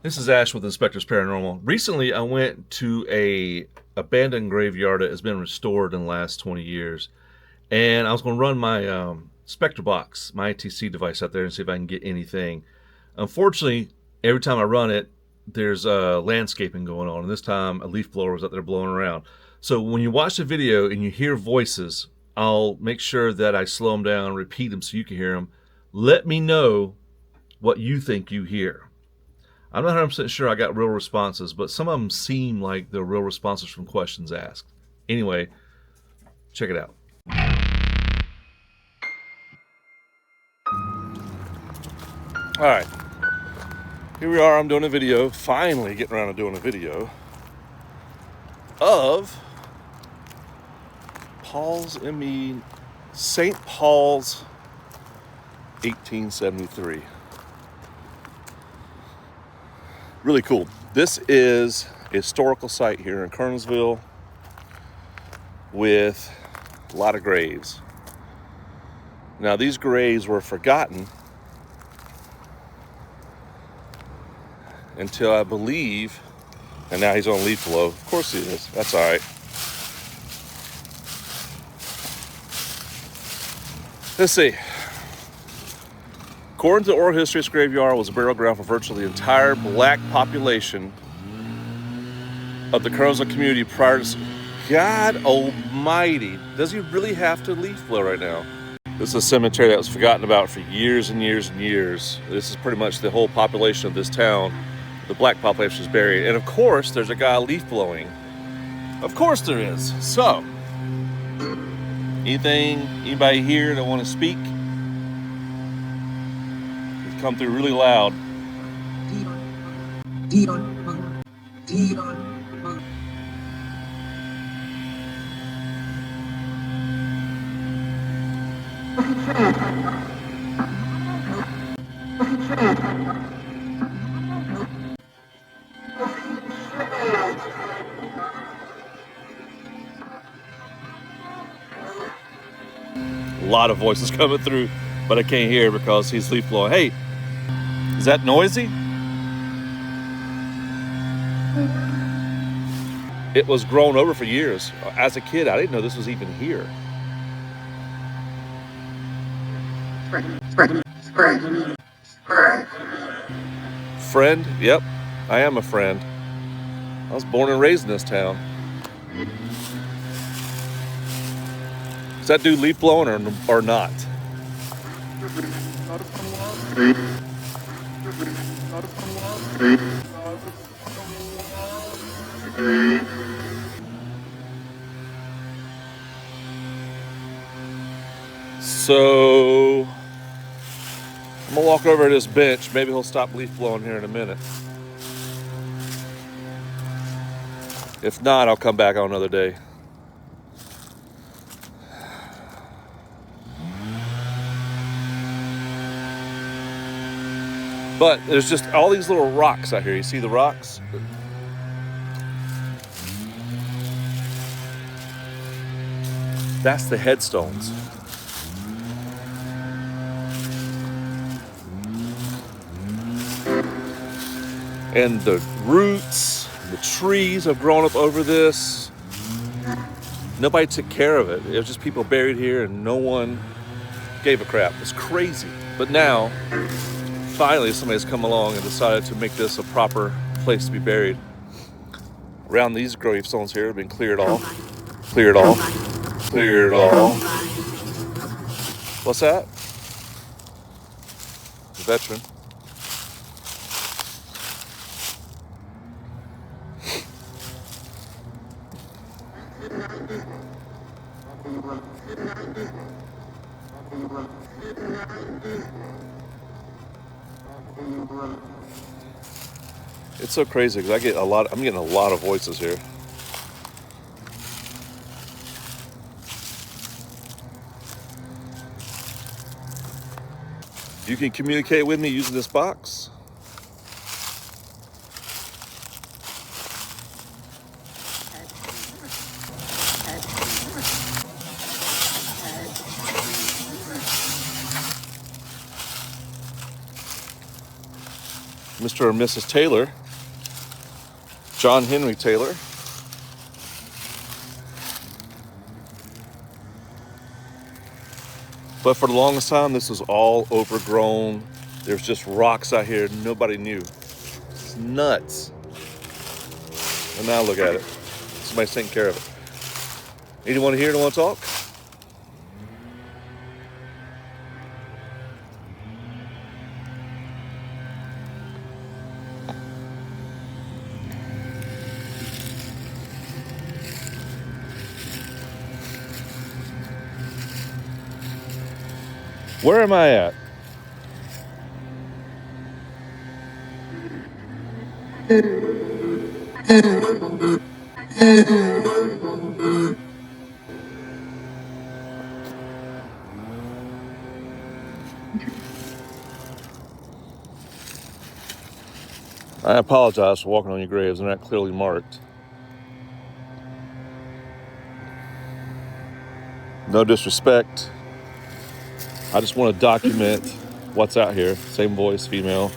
This is Ash with Inspectors Paranormal. Recently, I went to a abandoned graveyard that has been restored in the last 20 years, and I was going to run my Spectre box, my ITC device out there, and see if I can get anything. Unfortunately, every time I run it, there's landscaping going on, and this time a leaf blower was out there blowing around. So when you watch the video and you hear voices, I'll make sure that I slow them down, repeat them so you can hear them. Let me know what you think you hear. I'm not 100% sure I got real responses, but some of them seem like they're real responses from questions asked. Anyway, check it out. All right, here we are. I'm doing a video, finally getting around to doing a video of St. Paul's 1873. Really cool. This is a historical site here in Kernersville with a lot of graves. Now, these graves were forgotten until I believe, and now he's on leaf blow. Of course he is. That's all right. Let's see. According to oral history, this graveyard was a burial ground for virtually the entire black population of the Kernersville community prior to... God almighty. Does he really have to leaf blow right now? This is a cemetery that was forgotten about for years and years and years. This is pretty much the whole population of this town. The black population is buried. And of course, there's a guy leaf blowing. Of course there is. So, anybody here that want to speak? Come through really loud. A lot of voices coming through, but I can't hear because he's leaf blowing. Hey, is that noisy? It was grown over for years. As a kid, I didn't know this was even here. Friend? Yep, I am a friend. I was born and raised in this town. Is that dude leaf blowing or not? So I'm gonna walk over to this bench. Maybe he'll stop leaf blowing here in a minute. If not, I'll come back on another day. But there's just all these little rocks out here. You see the rocks? That's the headstones. And the roots, the trees have grown up over this. Nobody took care of it. It was just people buried here and no one gave a crap. It's crazy. But now, finally, somebody's come along and decided to make this a proper place to be buried. Around these gravestones here have been cleared off. Cleared off. Cleared off. What's that? The veteran. It's so crazy because I'm getting a lot of voices here. You can communicate with me using this box. Mr. or Mrs. Taylor, John Henry Taylor. But for the longest time, this was all overgrown. There's just rocks out here nobody knew. It's nuts. And now look at it. Somebody's taking care of it. Anyone here that want to talk? Where am I at? I apologize for walking on your graves. They're not clearly marked. No disrespect. I just want to document what's out here. Same voice, female.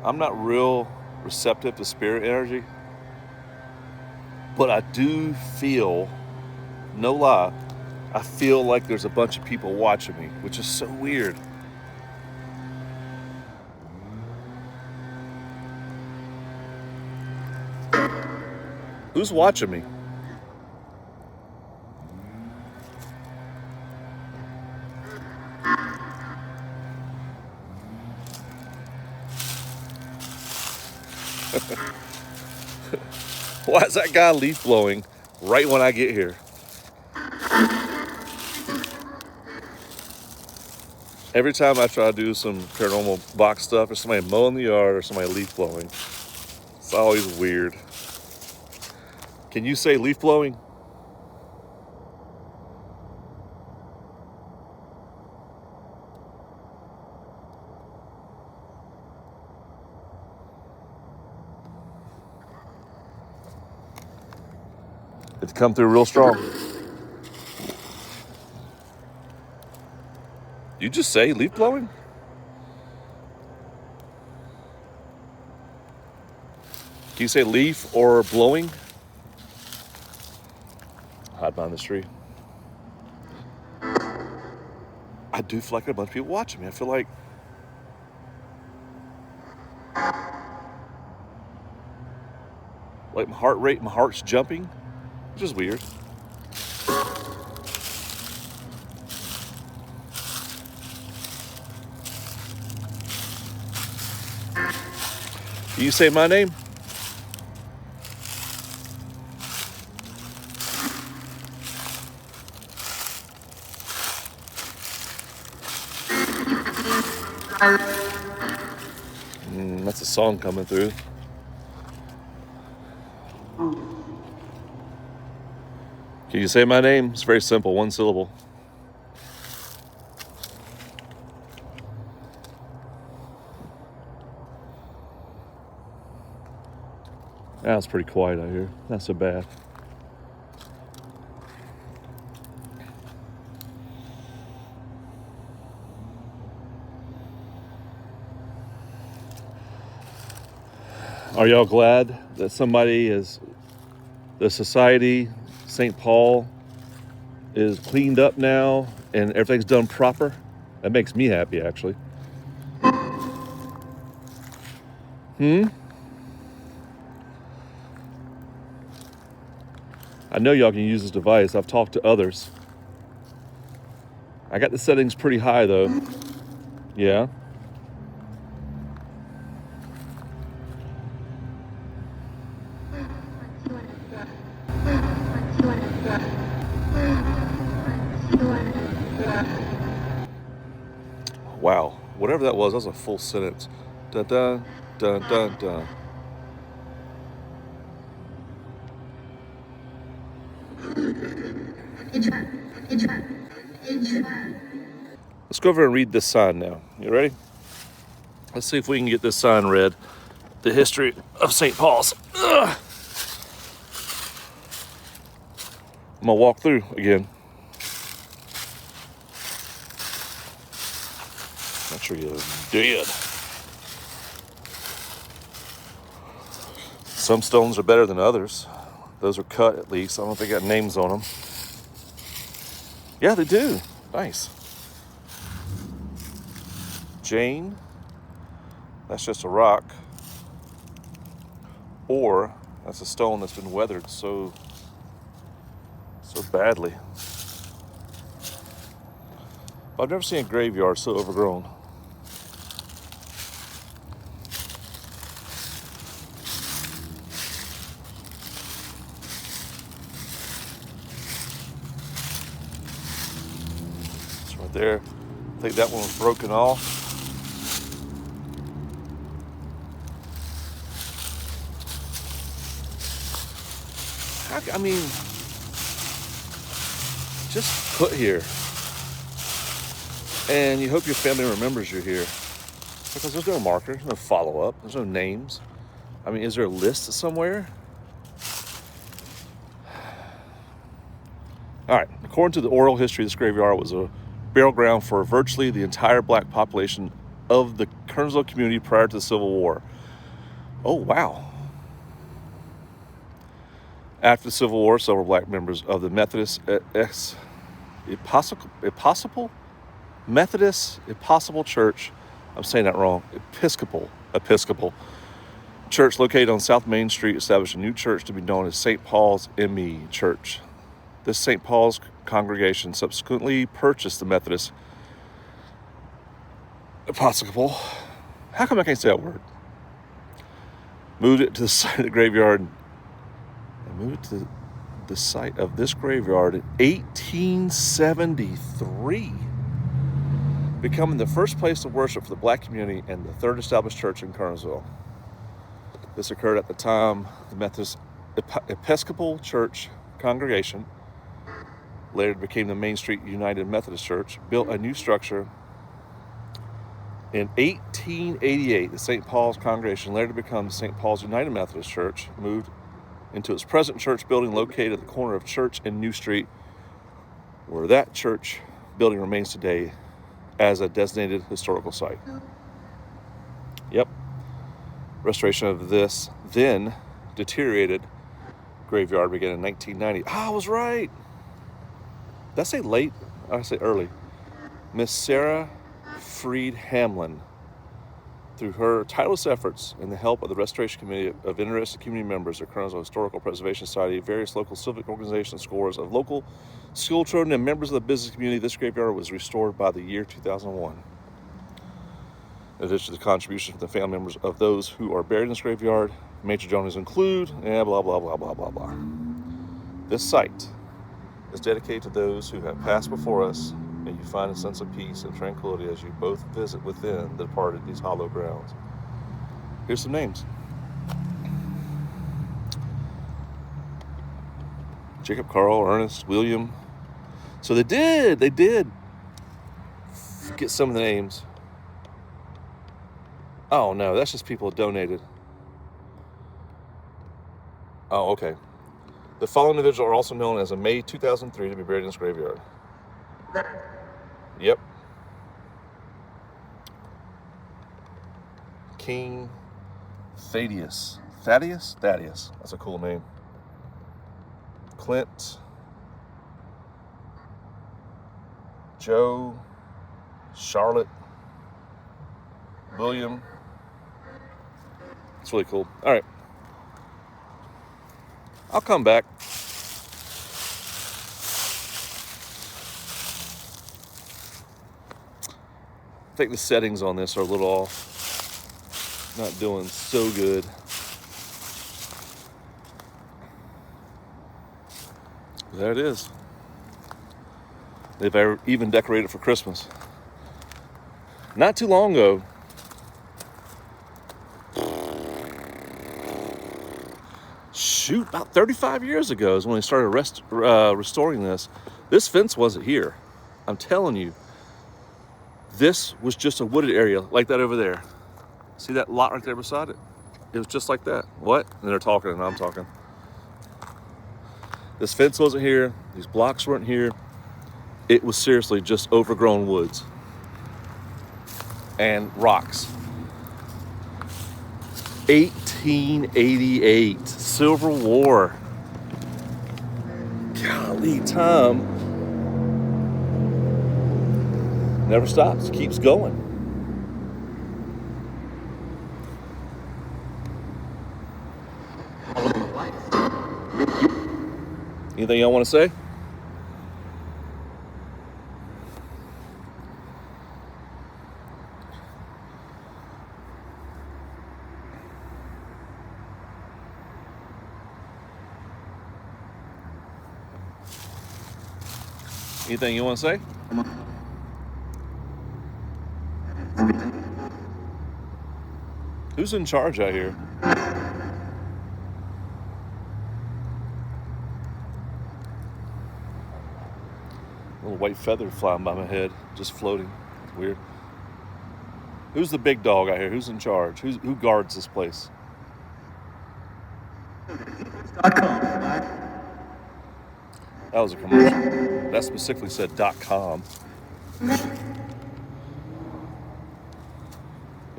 I'm not real receptive to spirit energy, but I do feel, no lie, I feel like there's a bunch of people watching me, which is so weird. Who's watching me? Why is that guy leaf blowing right when I get here? Every time I try to do some paranormal box stuff, there's somebody mowing the yard or somebody leaf blowing. It's always weird. Can you say leaf blowing? It's come through real strong. You just say leaf blowing? Can you say leaf or blowing? Hide behind this tree. I do feel like a bunch of people watching me. I feel like my heart rate, my heart's jumping, which is weird. Can you say my name? That's a song coming through. Can you say my name? It's very simple, one syllable. Now it's pretty quiet out here. Not so bad. Are y'all glad that somebody is, the society, St. Paul, is cleaned up now and everything's done proper? That makes me happy, actually. I know y'all can use this device. I've talked to others. I got the settings pretty high, though. Yeah. Wow. Whatever that was a full sentence. Dun dun dun dun dun. Let's go over and read this sign now. You ready? Let's see if we can get this sign read. The history of St. Paul's. Ugh. I'm gonna walk through again. Not sure you're dead. Some stones are better than others. Those are cut at least. I don't think they got names on them. Yeah, they do. Nice. Jane. That's just a rock. Or that's a stone that's been weathered so badly. I've never seen a graveyard so overgrown. It's right there. I think that one was broken off. I mean, just put here. And you hope your family remembers you're here. Because there's no marker, there's no follow-up, there's no names. I mean, is there a list somewhere? All right, according to the oral history, this graveyard was a burial ground for virtually the entire black population of the Kernersville community prior to the Civil War. Oh, wow. After the Civil War, several black members of the Methodist Episcopal Church, I'm saying that wrong, Episcopal Church located on South Main Street established a new church to be known as St. Paul's M.E. Church. This St. Paul's congregation subsequently purchased the Methodist Episcopal. How come I can't say that word? Moved it to the site of the graveyard. Moved to the site of this graveyard in 1873, becoming the first place of worship for the black community and the third established church in Kernersville. This occurred at the time the Methodist Episcopal Church congregation, later became the Main Street United Methodist Church, built a new structure. In 1888, the St. Paul's congregation, later to become St. Paul's United Methodist Church, moved into its present church building located at the corner of Church and New Street, where that church building remains today as a designated historical site. Yep. Restoration of this then deteriorated graveyard began in 1990. I was right. Did I say late? I say early. Miss Sarah Freed Hamlin, through her tireless efforts and the help of the Restoration Committee of interested community members of Kernersville Historical Preservation Society, various local civic organizations, scores of local school children, and members of the business community, this graveyard was restored by the year 2001. In addition to the contributions from the family members of those who are buried in this graveyard, major donors include, and blah, blah, blah, blah, blah, blah. This site is dedicated to those who have passed before us. May you find a sense of peace and tranquility as you both visit within the departed these hollow grounds. Here's some names. Jacob, Carl, Ernest, William. So they did get some of the names. Oh no, that's just people who donated. Oh, okay. The following individuals are also known as a May 2003 to be buried in this graveyard. Yep. King Thaddeus. Thaddeus? That's a cool name. Clint. Joe. Charlotte. William. It's really cool. All right. I'll come back. I think the settings on this are a little off. Not doing so good. There it is. They've even decorated for Christmas. Not too long ago, about 35 years ago is when they started restoring this. This fence wasn't here. I'm telling you. This was just a wooded area like that over there. See that lot right there beside it? It was just like that. What? And they're talking and I'm talking. This fence wasn't here. These blocks weren't here. It was seriously just overgrown woods and rocks. 1888, Civil War. Golly, time never stops, keeps going. Anything y'all want to say? Anything you want to say? Who's in charge out here? A little white feather flying by my head, just floating. It's weird. Who's the big dog out here? Who's in charge? Who guards this place? That was a commercial. That specifically said .com.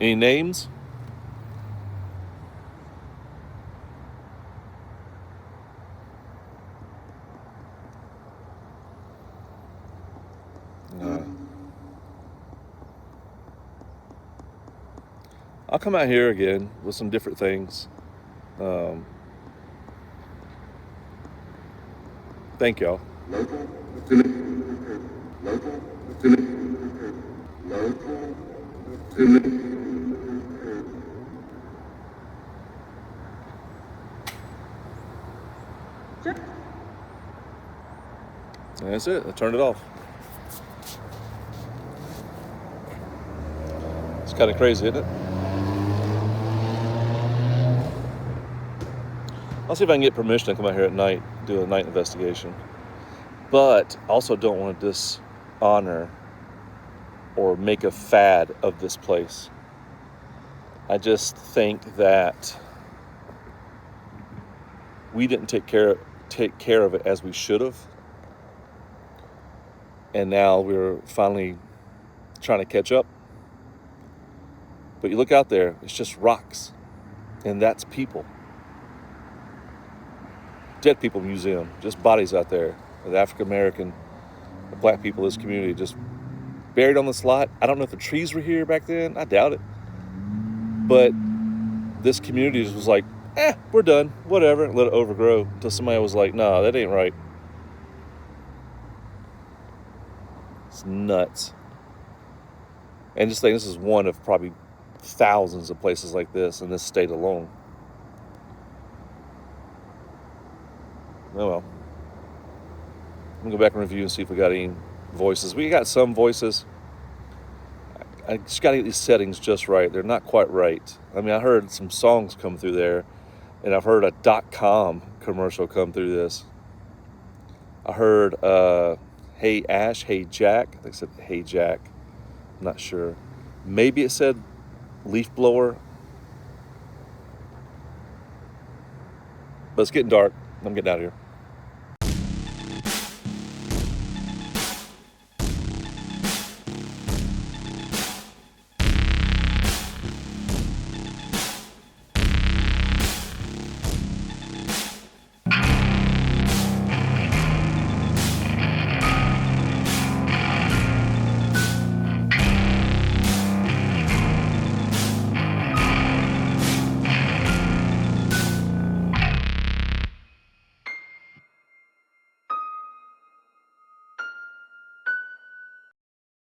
Any names? I'll come out here again with some different things. Thank y'all. And that's it. I turned it off. It's kind of crazy, isn't it? I'll see if I can get permission to come out here at night, do a night investigation. But also don't want to dishonor or make a fad of this place. I just think that we didn't take care of it as we should have. And now we're finally trying to catch up. But you look out there, it's just rocks. And that's people. Dead people museum, just bodies out there. The African American, the black people of this community just buried on this lot. I don't know if the trees were here back then. I doubt it. But this community just was like, we're done, whatever, let it overgrow. Until somebody was like, nah, that ain't right. It's nuts. And just think, this is one of probably thousands of places like this in this state alone. Oh well. I'm gonna go back and review and see if we got any voices. We got some voices. I just gotta get these settings just right. They're not quite right. I mean, I heard some songs come through there, and I've heard a .com commercial come through this. I heard Hey Ash, Hey Jack. I think it said Hey Jack. I'm not sure. Maybe it said leaf blower. But it's getting dark. I'm getting out of here.